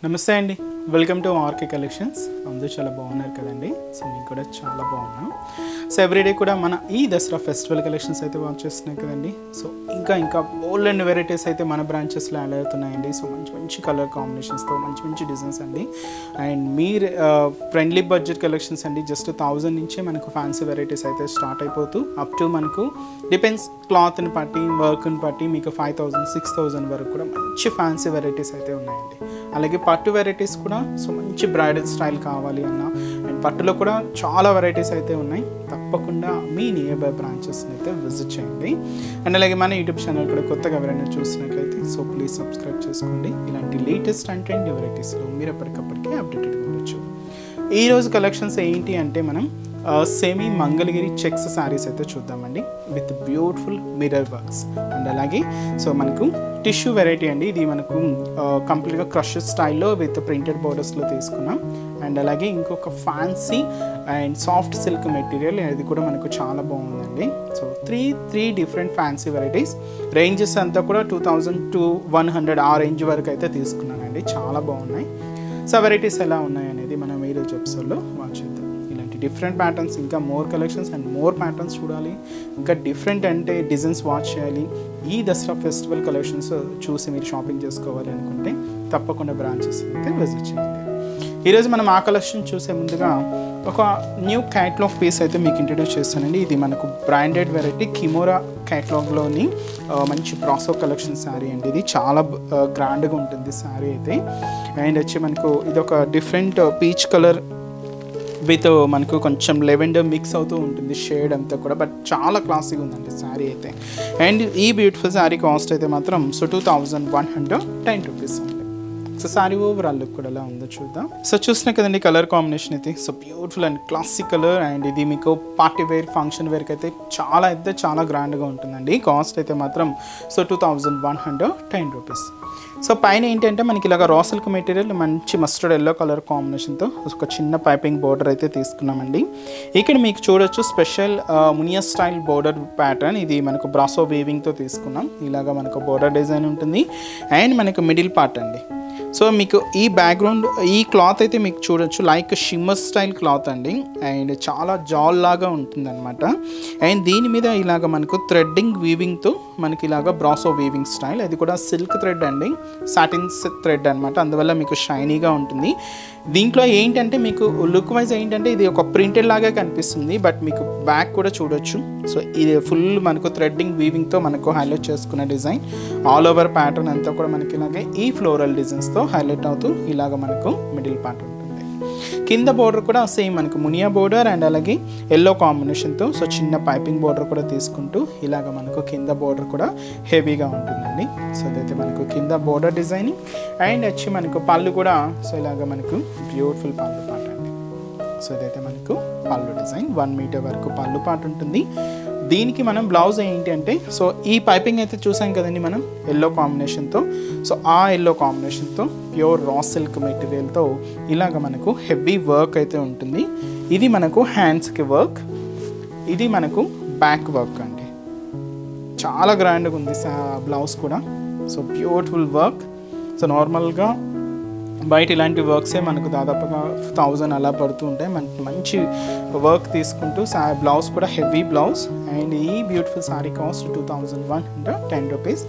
నమస్తే అండి, welcome to RK collections. అందరూ చాలా బాగున్నారు కదండి. సో నేను కూడా చాలా బాగున్నాను. సో ఎవ్రీడే కూడా మన ఈ దసరా ఫెస్టివల్ కలెక్షన్స్ అయితే వాచ్ చేస్తున్నాయి కదండి. సో ఇంకా బోల్డ్ అండ్ వెరైటీస్ అయితే మన బ్రాంచెస్లో యాడ్ అవుతున్నాయండి. సో మంచి కలర్ కాంబినేషన్స్తో మంచి డిజైన్స్ అండి. అండ్ మీరు ఫ్రెండ్లీ బడ్జెట్ కలెక్షన్స్ అండి. జస్ట్ 1000 నుంచే మనకు ఫ్యాన్సీ వెరైటీస్ అయితే స్టార్ట్ అయిపోతూ అప్ టు మనకు డిపెండ్స్ క్లాత్ని బట్టి వర్క్ని బట్టి మీకు 5000 6000 వరకు కూడా మంచి ఫ్యాన్సీ వెరైటీస్ అయితే ఉన్నాయండి. అలాగే పట్టు వెరైటీస్ కూడా సో మంచి బ్రైడల్ స్టైల్ కావాలి అన్న అండ్ పట్టులో కూడా చాలా వెరైటీస్ అయితే ఉన్నాయి. తప్పకుండా మీ నియర్ బై బ్రాంచెస్ని అయితే విజిట్ చేయండి. అండ్ అలాగే మన యూట్యూబ్ ఛానల్ కూడా కొత్తగా ఎవరైనా చూసినట్లయితే సో ప్లీజ్ సబ్స్క్రైబ్ చేసుకోండి. ఇలాంటి లేటెస్ట్ అండ్ ట్రెండ్ వెరైటీస్లో మీరు ఎప్పటికప్పటికీ అప్డేటెడ్గా ఉండొచ్చు. ఈరోజు కలెక్షన్స్ ఏంటి అంటే మనం సెమీ మంగళగిరి చెక్స్ శారీస్ అయితే చూద్దామండి with beautiful mirror works. And అలాగే సో మనకు టిష్యూ వెరైటీ అండి. ఇది మనకు కంప్లీట్గా క్రష్ స్టైల్లో విత్ ప్రింటెడ్ బోర్డర్స్లో తీసుకున్నాం. అండ్ అలాగే ఇంకొక fancy and soft silk material, ఇది కూడా మనకు చాలా బాగుందండి. So three different fancy varieties. Ranges అంతా కూడా 2000 to 100 ఆ రేంజ్ వరకు అయితే తీసుకున్నానండి. చాలా బాగున్నాయి. సో వెరైటీస్ ఎలా ఉన్నాయి అనేది మనం ఈరోజు ఎపిసోడ్లో వాచ్ చేద్దాం. ఇలాంటి డిఫరెంట్ ప్యాటర్న్స్, ఇంకా more collections and more patterns చూడాలి, ఇంకా డిఫరెంట్ అంటే డిజైన్స్ వాచ్ చేయాలి. ఈ దసరా ఫెస్టివల్ కలెక్షన్స్ చూసి మీరు షాపింగ్ చేసుకోవాలి అనుకుంటే తప్పకుండా బ్రాంచెస్ అయితే విజిట్ చేయండి. ఈరోజు మనం ఆ కలెక్షన్ చూసే ముందుగా ఒక న్యూ క్యాటలాగ్ పీస్ అయితే మీకు ఇంట్రడ్యూస్ చేస్తానండి. ఇది మనకు బ్రాండెడ్ వెరైటీ కిమోరా క్యాటలాగ్లోని మంచి బ్రాసో కలెక్షన్ శారీ అండి. ఇది చాలా గ్రాండ్గా ఉంటుంది శారీ అయితే. అండ్ వచ్చి మనకు ఇది ఒక డిఫరెంట్ పీచ్ కలర్ విత్ మనకు కొంచెం లెవెండర్ మిక్స్ అవుతూ ఉంటుంది షేడ్ అంతా కూడా, బట్ చాలా క్లాసీగా ఉందండి శారీ అయితే. అండ్ ఈ బ్యూటిఫుల్ శారీ కాస్ట్ అయితే మాత్రం సో 2110 రూపీస్ ఉంది. సో శారీ ఓవరాల్ లుక్ కూడా ఎలా ఉందో చూద్దాం. సో చూసినా కదండి కలర్ కాంబినేషన్ అయితే so beautiful and classic colour. And ఇది మీకు పార్టీ వేర్ ఫంక్షన్ వేర్కి అయితే చాలా గ్రాండ్గా ఉంటుందండి. కాస్ట్ అయితే మాత్రం సో 2110 రూపీస్. సో పైన ఏంటంటే మనకి ఇలాగ రా సిల్క్ మెటీరియల్ మంచి మస్టర్డ్ ఎల్లో కలర్ కాంబినేషన్తో ఒక చిన్న పైపింగ్ బోర్డర్ అయితే తీసుకున్నామండి. ఇక్కడ మీకు చూడొచ్చు special Muniya style border pattern. ఇది మనకు బ్రాసో వీవింగ్తో తీసుకున్నాం. ఇలాగ మనకు బోర్డర్ డిజైన్ ఉంటుంది. అండ్ మనకు మిడిల్ పార్ట్ అండి. సో మీకు ఈ బ్యాక్గ్రౌండ్ ఈ క్లాత్ అయితే మీకు చూడొచ్చు లైక్ షిమ్మర్ స్టైల్ క్లాత్ అండి. అండ్ చాలా జాల్ లాగా ఉంటుంది అనమాట. అండ్ దీని మీద ఇలాగ మనకు థ్రెడ్డింగ్ వీవింగ్తో మనకి ఇలాగ బ్రాసో వీవింగ్ స్టైల్. అది కూడా సిల్క్ థ్రెడ్ అండి, సాటిన్ థ్రెడ్ అనమాట. అందువల్ల మీకు షైనీగా ఉంటుంది. దీంట్లో ఏంటంటే మీకు లుక్ వైజ్ ఏంటంటే ఇది ఒక ప్రింటెడ్ లాగా కనిపిస్తుంది, బట్ మీకు బ్యాక్ కూడా చూడొచ్చు. సో ఇది ఫుల్ మనకు థ్రెడ్డింగ్ వీవింగ్తో మనకు హైలైట్ చేసుకున్న డిజైన్. ఆల్ ఓవర్ ప్యాటర్న్ అంతా కూడా మనకి ఇలాగే ఈ ఫ్లోరల్ డిజైన్స్తో హైలైట్ అవుతూ ఇలాగ మనకు మిడిల్ పార్ట్ ఉంటుంది. కింద బోర్డర్ కూడా సేమ్ మనకు మునియా బోర్డర్ అండ్ అలాగే ఎల్లో కాంబినేషన్తో సో చిన్న పైపింగ్ బోర్డర్ కూడా తీసుకుంటూ ఇలాగ మనకు కింద బోర్డర్ కూడా హెవీగా ఉంటుందండి. సో అదైతే మనకు కింద బోర్డర్ డిజైనింగ్. అండ్ వచ్చి మనకు పళ్ళు కూడా సో ఇలాగ మనకు బ్యూటిఫుల్ పళ్ళు పాట అండి. సో ఇదైతే మనకు పళ్ళు డిజైన్ 1 మీటర్ వరకు పళ్ళు పాట ఉంటుంది. దీనికి మనం బ్లౌజ్ ఏంటి అంటే సో ఈ పైపింగ్ అయితే చూసాం కదండి మనం ఎల్లో కాంబినేషన్తో. సో ఆ ఎల్లో కాంబినేషన్తో ప్యూర్ రా సిల్క్ మెటీరియల్తో ఇలాగ మనకు హెవీ వర్క్ అయితే ఉంటుంది. ఇది మనకు హ్యాండ్స్కి వర్క్, ఇది మనకు బ్యాక్ వర్క్ అండి. చాలా గ్రాండ్గా ఉంది బ్లౌజ్ కూడా. So beautiful work. సో నార్మల్గా బయట ఇలాంటి వర్క్సే మనకు దాదాపుగా 1000 అలా పడుతూ ఉంటాయి. మనకి మంచి వర్క్ తీసుకుంటూ బ్లౌజ్ కూడా హెవీ బ్లౌజ్. అండ్ ఈ బ్యూటిఫుల్ శారీ కాస్ట్ 2110 రూపీస్.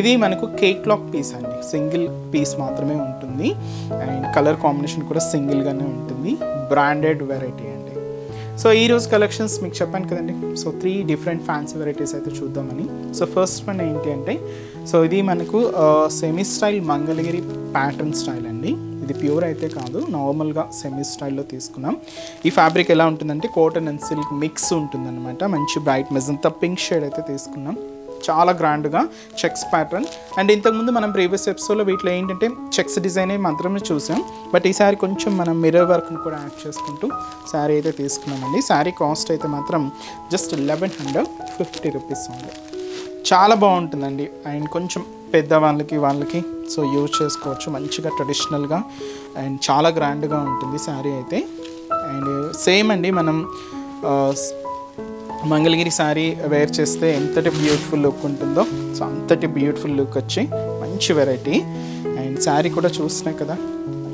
ఇది మనకు కేట్లాగ్ పీస్ అండి, సింగిల్ పీస్ మాత్రమే ఉంటుంది. అండ్ కలర్ కాంబినేషన్ కూడా సింగిల్గానే ఉంటుంది. బ్రాండెడ్ వెరైటీ అండి. సో ఈరోజు కలెక్షన్స్ మీకు చెప్పాను కదండి. సో 3 డిఫరెంట్ ఫ్యాన్సీ వెరైటీస్ అయితే చూద్దామని. సో ఫస్ట్ వన్ ఏంటి అంటే సో ఇది మనకు semi style Mangalagiri pattern style అండి. ఇది ప్యూర్ అయితే కాదు, నార్మల్గా సెమీ స్టైల్లో తీసుకున్నాం. ఈ ఫ్యాబ్రిక్ ఎలా ఉంటుందంటే కాటన్ అండ్ సిల్క్ మిక్స్ ఉంటుందన్నమాట. మంచి బ్రైట్ మెజంతా పింక్ షేడ్ అయితే తీసుకున్నాం. చాలా గ్రాండ్గా చెక్స్ ప్యాటర్న్. అండ్ ఇంతకుముందు మనం ప్రీవియస్ ఎపిసోడ్లో వీటిలో ఏంటంటే చెక్స్ డిజైన్ మాత్రమే చూసాం, బట్ ఈసారి కొంచెం మనం మిర్రర్ వర్క్ని కూడా యాడ్ చేసుకుంటూ శారీ అయితే తీసుకున్నామండి. శారీ కాస్ట్ అయితే మాత్రం జస్ట్ 1150 రూపీస్ ఉంది. చాలా బాగుంటుందండి. అండ్ కొంచెం పెద్దవాళ్ళకి సో యూజ్ చేసుకోవచ్చు మంచిగా ట్రెడిషనల్గా. అండ్ చాలా గ్రాండ్గా ఉంటుంది శారీ అయితే. అండ్ సేమ్ అండి మనం మంగళగిరి శారీ వేర్ చేస్తే ఎంతటి బ్యూటిఫుల్ లుక్ ఉంటుందో సో అంతటి బ్యూటిఫుల్ లుక్ వచ్చి మంచి వెరైటీ. అండ్ అండ్ శారీ కూడా చూస్తున్నాయి కదా,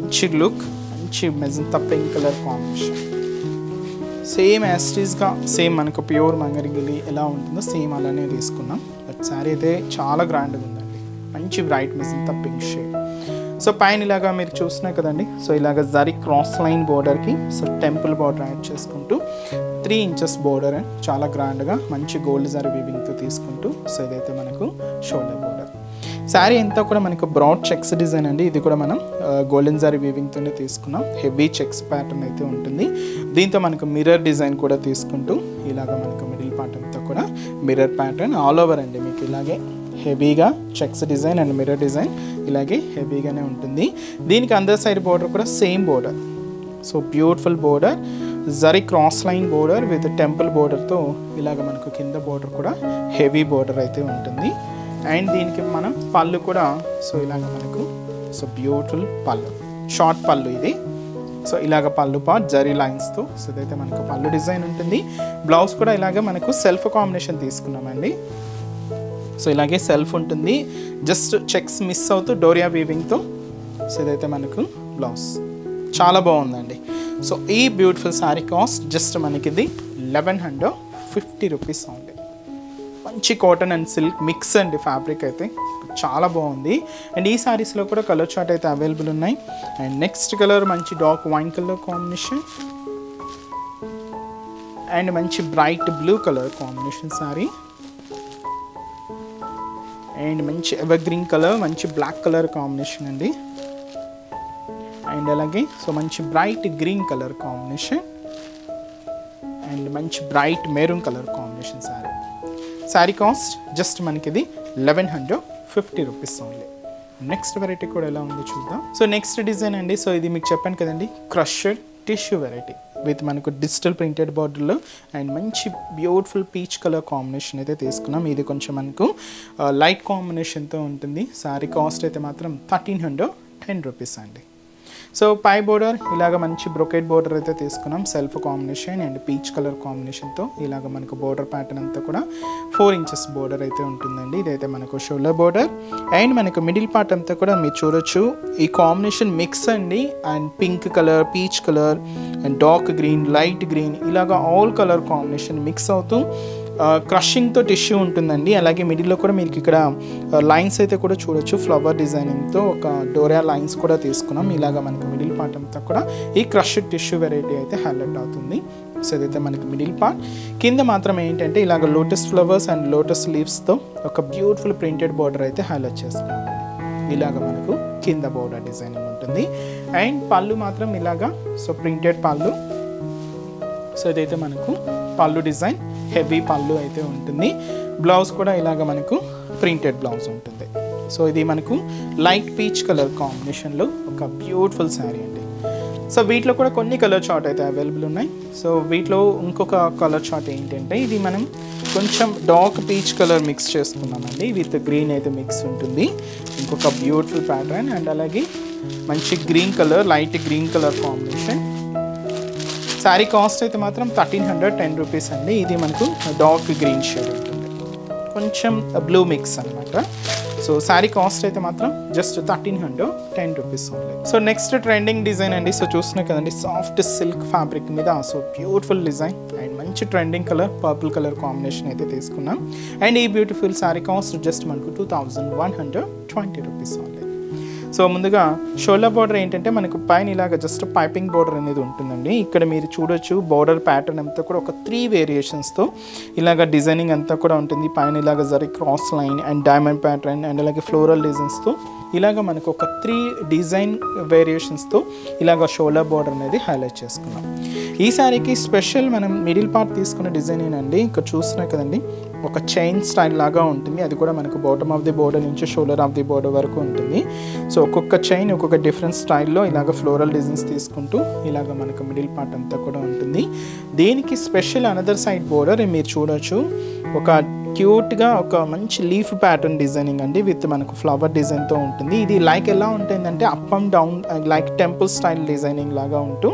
మంచి లుక్, మంచి magenta pink colour combination. Same యాస్టీస్గా సేమ్ మనకు ప్యూర్ మంగళగిరి ఎలా ఉంటుందో సేమ్ అలానే తీసుకున్నాం. బట్ శారీ అయితే చాలా గ్రాండ్గా ఉందండి, మంచి bright magenta pink shade. So పైన ఇలాగా మీరు చూస్తున్నాయి కదండి, సో ఇలాగ జరీ క్రాస్ లైన్ బోర్డర్కి సో టెంపుల్ బోర్డర్ యాడ్ చేసుకుంటూ 3 ఇంచెస్ బోర్డర్ అండ్ చాలా గ్రాండ్గా మంచి గోల్డ్ జరీ వీవింగ్తో తీసుకుంటూ సో ఇదైతే మనకు షోల్డర్ బోర్డర్. శారీ అంతా కూడా మనకు బ్రాడ్ చెక్స్ డిజైన్ అండి. ఇది కూడా మనం గోల్డెన్ జరీ వీవింగ్తోనే తీసుకున్నాం. హెవీ చెక్స్ ప్యాటర్న్ అయితే ఉంటుంది. దీంతో మనకు మిర్రర్ డిజైన్ కూడా తీసుకుంటూ ఇలాగ మనకు మిడిల్ పార్ట్ అంతా కూడా మిర్రర్ ప్యాటర్న్ ఆల్ ఓవర్ అండి. మీకు ఇలాగే హెవీగా checks design and mirror design ఇలాగే హెవీగానే ఉంటుంది. దీనికి అందర్ సైడ్ బోర్డర్ కూడా same border, so beautiful border, zari cross line border with temple బోర్డర్తో ఇలాగ మనకు కింద బోర్డర్ కూడా హెవీ బోర్డర్ అయితే ఉంటుంది. అండ్ దీనికి మనం పళ్ళు కూడా సో ఇలాగ మనకు సో బ్యూటిఫుల్ పళ్ళు, షార్ట్ పళ్ళు ఇది. సో ఇలాగ పళ్ళు పార్ట్ జరీ లైన్స్తో సో ఇదైతే మనకు పళ్ళు డిజైన్ ఉంటుంది. బ్లౌజ్ కూడా ఇలాగ మనకు సెల్ఫ్ కాంబినేషన్ తీసుకున్నామండి. సో ఇలాగే సెల్ఫ్ ఉంటుంది, జస్ట్ చెక్స్ మిస్ అవుతూ డోరియా వీవింగ్తో సో ఇదైతే మనకు బ్లౌజ్. చాలా బాగుందండి. సో ఈ బ్యూటిఫుల్ శారీ కాస్ట్ జస్ట్ మనకి ఇది 1150 రూపీస్ ఓన్లీ. మంచి కాటన్ అండ్ సిల్క్ మిక్స్ అండి ఫ్యాబ్రిక్ అయితే చాలా బాగుంది. అండ్ ఈ శారీస్లో కూడా కలర్ చార్ట్ అయితే అవైలబుల్ ఉన్నాయి. అండ్ నెక్స్ట్ కలర్ మంచి dark wine colour combination and మంచి bright blue colour combination sari and మంచి ఎవర్ గ్రీన్ కలర్, మంచి బ్లాక్ కలర్ కాంబినేషన్ అండి. అండ్ అలాగే సో మంచి bright green colour combination and మంచి bright maroon colour combination sari. Sari cost just మనకి ఇది 1150 రూపీస్ ఓన్లీ. నెక్స్ట్ వెరైటీ కూడా ఎలా ఉందో చూద్దాం. సో నెక్స్ట్ డిజైన్ అండి, సో ఇది మీకు చెప్పాను కదండి, క్రషెడ్ టిష్యూ వెరైటీ విత్ మనకు డిజిటల్ ప్రింటెడ్ బార్డర్లో అండ్ మంచి బ్యూటిఫుల్ పీచ్ కలర్ కాంబినేషన్ అయితే తీసుకున్నాం. ఇది కొంచెం మనకు లైట్ కాంబినేషన్తో ఉంటుంది. శారీ కాస్ట్ అయితే మాత్రం 1310 రూపీస్ అండి. సో పై బోర్డర్ ఇలాగ మంచి బ్రొకెట్ బోర్డర్ అయితే తీసుకున్నాం, self combination and peach colour కాంబినేషన్తో ఇలాగ మనకు బోర్డర్ ప్యాటర్న్ అంతా కూడా 4 ఇంచెస్ బోర్డర్ అయితే ఉంటుందండి. ఇదైతే మనకు షోల్డర్ బోర్డర్ అండ్ మనకు మిడిల్ పార్ట్ అంతా కూడా మీరు చూడొచ్చు ఈ కాంబినేషన్ మిక్స్ అండి. And pink colour, peach colour and dark green, light green ఇలాగ ఆల్ కలర్ కాంబినేషన్ మిక్స్ అవుతూ క్రషింగ్తో టిష్యూ ఉంటుందండి. అలాగే మిడిల్లో కూడా మీకు ఇక్కడ లైన్స్ అయితే కూడా చూడొచ్చు, ఫ్లవర్ డిజైనింగ్తో ఒక డోరియా లైన్స్ కూడా తీసుకున్నాం. ఇలాగ మనకు మిడిల్ పార్ట్ అంతా కూడా ఈ క్రష్డ్ టిష్యూ వెరైటీ అయితే హైలైట్ అవుతుంది. సో ఇదైతే మనకి మిడిల్ పార్ట్. కింద మాత్రం ఏంటంటే ఇలాగ లోటస్ ఫ్లవర్స్ అండ్ లోటస్ లీవ్స్తో ఒక బ్యూటిఫుల్ ప్రింటెడ్ బార్డర్ అయితే హైలైట్ చేసుకున్నాం. ఇలాగ మనకు కింద బోర్డర్ డిజైనింగ్ ఉంటుంది. అండ్ పళ్ళు మాత్రం ఇలాగా సో ప్రింటెడ్ పళ్ళు. సో ఇదైతే మనకు పళ్ళు డిజైన్, హెవీ పళ్ళు అయితే ఉంటుంది. బ్లౌజ్ కూడా ఇలాగ మనకు ప్రింటెడ్ బ్లౌజ్ ఉంటుంది. సో ఇది మనకు లైట్ పీచ్ కలర్ కాంబినేషన్లో ఒక బ్యూటిఫుల్ శారీ అండి. సో వీటిలో కూడా కొన్ని కలర్ చార్ట్ అయితే అవైలబుల్ ఉన్నాయి. సో వీటిలో ఇంకొక కలర్ చార్ట్ ఏంటంటే ఇది మనం కొంచెం డార్క్ పీచ్ కలర్ మిక్స్ చేసుకున్నామండి, విత్ గ్రీన్ అయితే మిక్స్ ఉంటుంది. ఇంకొక బ్యూటిఫుల్ ప్యాటర్న్ అండ్ అలాగే మంచి green colour, light green colour combination. Sari cost అయితే మాత్రం 1310 రూపీస్ అండి. ఇది మనకు డార్క్ గ్రీన్ షేడ్ ఉంటుంది, కొంచెం బ్లూ మిక్స్ అనమాట. సో శారీ కాస్ట్ అయితే మాత్రం just 1310 rupees only. So next trending design అండి. సో చూస్తున్నాయి కదండి, సాఫ్ట్ సిల్క్ ఫ్యాబ్రిక్ మీద సో బ్యూటిఫుల్ డిజైన్ అండ్ మంచి trending colour purple colour combination అయితే తీసుకున్నాం. అండ్ ఈ బ్యూటిఫుల్ శారీ కాస్ట్ జస్ట్ మనకు 2120 రూపీస్ ఓన్లీ. సో ముందుగా షోల్డర్ బార్డర్ ఏంటంటే మనకు పైన ఇలాగ జస్ట్ పైపింగ్ బార్డర్ అనేది ఉంటుందండి. ఇక్కడ మీరు చూడొచ్చు బార్డర్ ప్యాటర్న్ అంతా కూడా ఒక 3 వేరియేషన్స్తో ఇలాగ డిజైనింగ్ అంతా కూడా ఉంటుంది. పైన ఇలాగ zari cross line and diamond pattern and అలాగే ఫ్లోరల్ డిజైన్స్తో ఇలాగ మనకు ఒక 3 డిజైన్ వేరియేషన్స్తో ఇలాగ షోల్డర్ బార్డర్ అనేది హైలైట్ చేసుకున్నాం. ఈ శారీకి స్పెషల్ మనం మిడిల్ పార్ట్ తీసుకున్న డిజైన్ ఏనండి. ఇక్కడ చూస్తున్నాయి కదండి, ఒక చైన్ స్టైల్ లాగా ఉంటుంది. అది కూడా మనకు బాటమ్ ఆఫ్ ది బోర్డర్ నుంచి షోల్డర్ ఆఫ్ ది బోర్డర్ వరకు ఉంటుంది. సో ఒక్కొక్క చైన్ ఒక్కొక్క డిఫరెంట్ స్టైల్లో ఇలాగ ఫ్లోరల్ డిజైన్స్ తీసుకుంటూ ఇలాగ మనకు మిడిల్ పార్ట్ అంతా కూడా ఉంటుంది. దీనికి స్పెషల్ అనదర్ సైడ్ బోర్డర్ మీరు చూడొచ్చు, ఒక క్యూట్గా ఒక మంచి లీఫ్ ప్యాటర్న్ డిజైనింగ్ అండి, విత్ మనకు ఫ్లవర్ డిజైన్తో ఉంటుంది. ఇది లైక్ ఎలా ఉంటుందంటే up and down like temple style designing లాగా ఉంటూ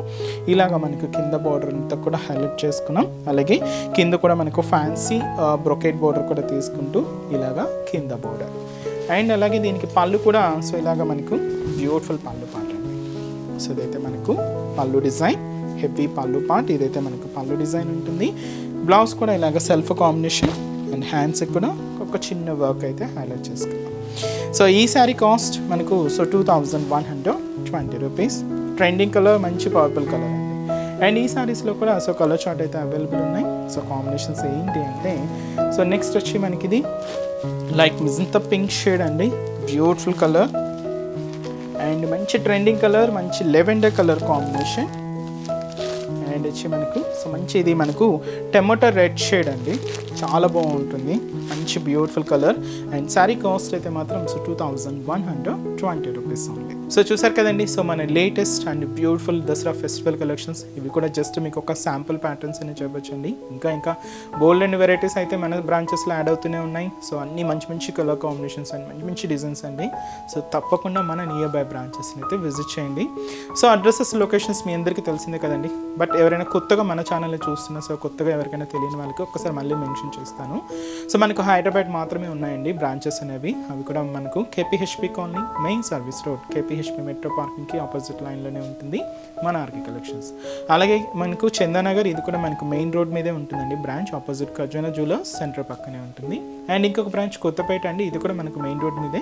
ఇలాగ మనకు కింద బార్డర్ అంతా కూడా హైలైట్ చేసుకున్నాం. అలాగే కింద కూడా మనకు ఫ్యాన్సీ బ్రొకెట్ బార్డర్ కూడా తీసుకుంటూ ఇలాగా కింద బార్డర్. అండ్ అలాగే దీనికి పళ్ళు కూడా సో ఇలాగ మనకు బ్యూటిఫుల్ పళ్ళు పార్ట్ అండి. సో ఇదైతే మనకు పళ్ళు డిజైన్, హెవీ పళ్ళు పార్ట్. ఇదైతే మనకు పళ్ళు డిజైన్ ఉంటుంది. బ్లౌజ్ కూడా ఇలాగ సెల్ఫ్ కాంబినేషన్ అండ్ హ్యాండ్స్కి కూడా ఒక చిన్న వర్క్ అయితే హైలైట్ చేసుకున్నాం. సో ఈ శారీ కాస్ట్ మనకు సో 2120 రూపీస్. ట్రెండింగ్ కలర్ మంచి పర్పుల్ కలర్ అండి. అండ్ ఈ శారీస్లో కూడా సో కలర్ చార్ట్ అయితే అవైలబుల్ ఉన్నాయి. సో కాంబినేషన్స్ ఏంటి అంటే సో నెక్స్ట్ వచ్చి మనకి ఇది లైక్ మిజంతా పింక్ షేడ్ అండి, బ్యూటిఫుల్ కలర్. అండ్ మంచి ట్రెండింగ్ కలర్, మంచి లెవెండర్ కలర్ కాంబినేషన్. అండ్ వచ్చి మనకు సో మంచి ఇది మనకు టొమాటో రెడ్ షేడ్ అండి, చాలా బాగుంటుంది, మంచి beautiful colour. And sari cost అయితే మాత్రం సో 2120 రూపీస్ ఓన్లీ. సో చూసారు కదండి, సో మన latest and beautiful Dasara festival collections. ఇవి కూడా జస్ట్ మీకు ఒక శాంపుల్ ప్యాటర్న్స్ అని చెప్పొచ్చండి. ఇంకా బోల్డ్ అండ్ వెరైటీస్ అయితే మన బ్రాంచెస్లో యాడ్ అవుతూనే ఉన్నాయి. సో అన్ని మంచి కలర్ కాంబినేషన్స్ అండ్ మంచి డిజైన్స్ అండి. సో తప్పకుండా మన నియర్ బై బ్రాంచెస్ని అయితే విజిట్ చేయండి. సో అడ్రసెస్, లొకేషన్స్ మీ అందరికీ తెలిసిందే కదండి. బట్ ఎవరైనా కొత్తగా మన ఛానల్లో చూస్తున్నా, సో కొత్తగా ఎవరికైనా తెలియని వాళ్ళకి ఒక్కసారి మళ్ళీ మెన్షన్ చేస్తాను. సో మనకు హైదరాబాద్ మాత్రమే ఉన్నాయండి బ్రాంచెస్ అనేవి. అవి కూడా మనకు KPHB colony, main service road, KPHB metro పార్కింగ్కి ఆపోజిట్ లైన్లోనే ఉంటుంది మన ఆర్కే కలెక్షన్స్. అలాగే మనకు చందానగర్, ఇది కూడా మనకు మెయిన్ రోడ్ మీదే ఉంటుందండి బ్రాంచ్, ఆపోజిట్ ఖజానా జ్యువెలర్స్ సెంటర్ పక్కనే ఉంటుంది. అండ్ ఇంకొక బ్రాంచ్ కొత్తపేట అండి, ఇది కూడా మనకు మెయిన్ రోడ్ మీదే.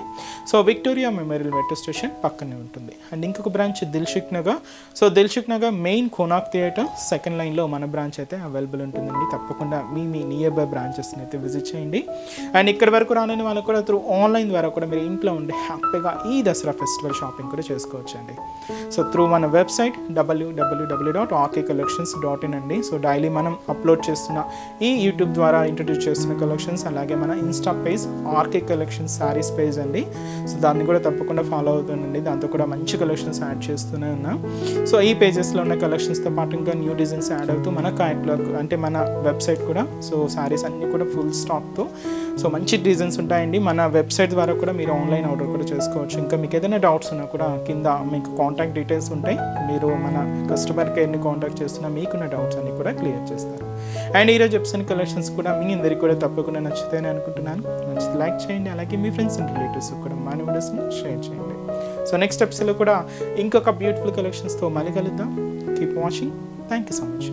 So Victoria memorial metro station పక్కనే ఉంటుంది. అండ్ ఇంకొక branch Dilsukh Nagar. So Dilsukh Nagar main Konark theatre second లైన్లో మన బ్రాంచ్ అయితే అవైలబుల్ ఉంటుందండి. తప్పకుండా మీ నియర్ బై బ్రాంచెస్ని అయితే విజిట్ చేయండి. అండ్ ఇక్కడ వరకు రాలేని వాళ్ళకు కూడా త్రూ ఆన్లైన్ ద్వారా కూడా మీరు ఇంట్లో ఉండి హ్యాపీగా ఈ దసరా ఫెస్టివల్ షాపింగ్ కూడా చేసుకోవచ్చు అండి. సో త్రూ మన వెబ్సైట్ www.rkcollections.in అండి. సో డైలీ మనం అప్లోడ్ చేస్తున్న ఈ యూట్యూబ్ ద్వారా ఇంట్రడ్యూస్ చేస్తున్న కలెక్షన్స్, అలాగే మన Insta page RK collections sarees page అండి. సో దాన్ని కూడా తప్పకుండా ఫాలో అవుతుందండి. దాంతో కూడా మంచి కలెక్షన్స్ యాడ్ చేస్తూనే ఉన్నాం. సో ఈ పేజెస్లో ఉన్న కలెక్షన్స్తో పాటు ఇంకా న్యూ డిజైన్స్ యాడ్ అవుతూ మన క్యాటలాగ్ అంటే మన వెబ్సైట్ కూడా సో శారీస్ అన్నీ కూడా ఫుల్ స్టాక్తో సో మంచి డిజైన్స్ ఉంటాయండి. మన వెబ్సైట్ ద్వారా కూడా మీరు ఆన్లైన్ ఆర్డర్ కూడా చేసుకోవచ్చు. ఇంకా మీకు ఏదైనా డౌట్స్ ఉన్నా కూడా కింద మీకు కాంటాక్ట్ డీటెయిల్స్ ఉంటాయి. మీరు మన కస్టమర్ కేర్ని కాంటాక్ట్ చేస్తున్నా మీకున్న డౌట్స్ అన్ని కూడా క్లియర్ చేస్తారు. అండ్ ఈరోజు చెప్తున్న కలెక్షన్స్ కూడా మీ అందరికీ కూడా తప్పకుండా నచ్చుతాయని అనుకుంటున్నాను. నచ్చితే లైక్ చేయండి, అలాగే మీ ఫ్రెండ్స్ అండ్ రిలేటివ్స్ కూడా మన వీడియోస్ని షేర్ చేయండి. సో నెక్స్ట్ ఎపిసోడ్లో కూడా ఇంకొక బ్యూటిఫుల్ కలెక్షన్స్తో మళ్ళీ కలుద్దాం. Keep watching. Thank you so much.